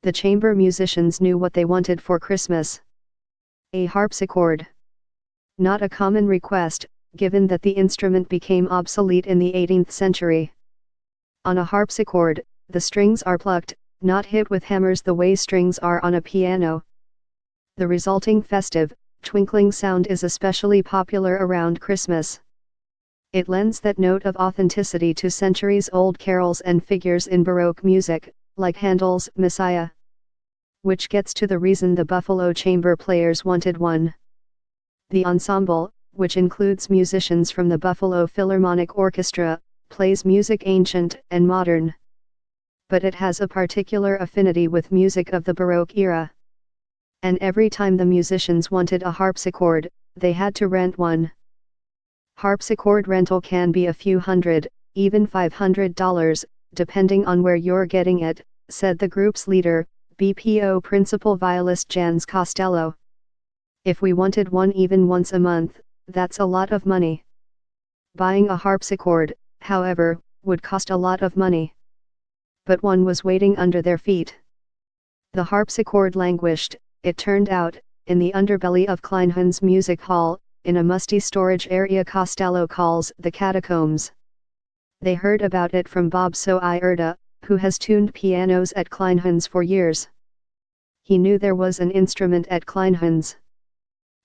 The chamber musicians knew what they wanted for Christmas. A harpsichord. Not a common request, given that the instrument became obsolete in the 18th century. On a harpsichord, the strings are plucked, not hit with hammers the way strings are on a piano. The resulting festive, twinkling sound is especially popular around Christmas. It lends that note of authenticity to centuries-old carols and figures in Baroque music, like Handel's Messiah. Which gets to the reason the Buffalo Chamber Players wanted one. The ensemble, which includes musicians from the Buffalo Philharmonic Orchestra, plays music ancient and modern. But it has a particular affinity with music of the Baroque era. And every time the musicians wanted a harpsichord, they had to rent one. Harpsichord rental can be a few hundred, even $500, depending on where you're getting it, said the group's leader, BPO principal violist Jans Costello. If we wanted one even once a month, that's a lot of money. Buying a harpsichord, however, would cost a lot of money. But one was waiting under their feet. The harpsichord languished, it turned out, in the underbelly of Kleinhans Music Hall, in a musty storage area Costello calls the catacombs. They heard about it from Bob Soierda, who has tuned pianos at Kleinhans for years. He knew there was an instrument at Kleinhans.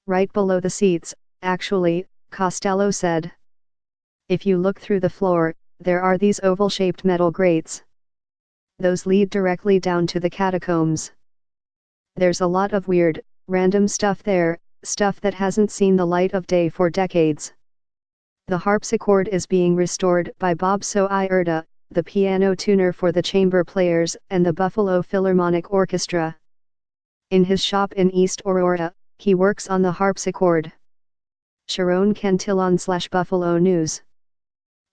Right below the seats, actually, Costello said. If you look through the floor, there are these oval-shaped metal grates. Those lead directly down to the catacombs. There's a lot of weird, random stuff there, stuff that hasn't seen the light of day for decades. The harpsichord is being restored by Bob Soierda, the piano tuner for the chamber players and the Buffalo Philharmonic Orchestra. In his shop in East Aurora, he works on the harpsichord. Sharon Cantillon/Buffalo News.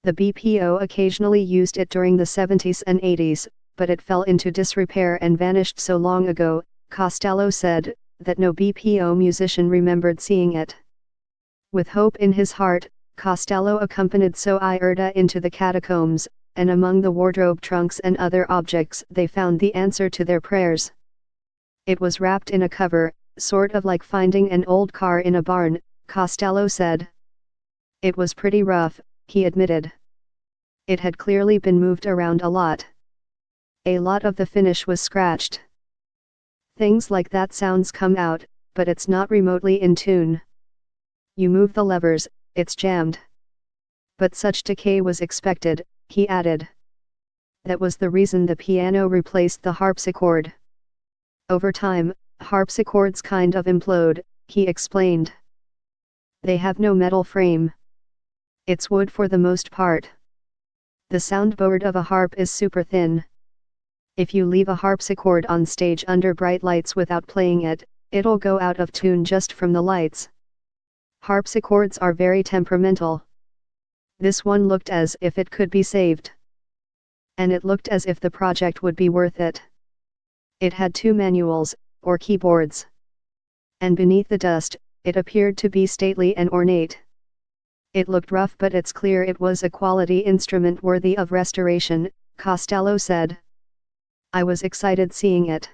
The BPO occasionally used it during the 70s and 80s, but it fell into disrepair and vanished so long ago, Costello said, that no BPO musician remembered seeing it. With hope in his heart, Costello accompanied Soierda into the catacombs, and among the wardrobe trunks and other objects they found the answer to their prayers. It was wrapped in a cover, sort of like finding an old car in a barn, Costello said. It was pretty rough, he admitted. It had clearly been moved around a lot. A lot of the finish was scratched. Things like that sounds come out, but it's not remotely in tune. You move the levers, it's jammed. But such decay was expected, he added. That was the reason the piano replaced the harpsichord. Over time, harpsichords kind of implode, he explained. They have no metal frame. It's wood for the most part. The soundboard of a harp is super thin. If you leave a harpsichord on stage under bright lights without playing it, it'll go out of tune just from the lights. Harpsichords are very temperamental. This one looked as if it could be saved. And it looked as if the project would be worth it. It had 2 manuals, or keyboards. And beneath the dust, it appeared to be stately and ornate. It looked rough, but it's clear it was a quality instrument worthy of restoration, Costello said. I was excited seeing it.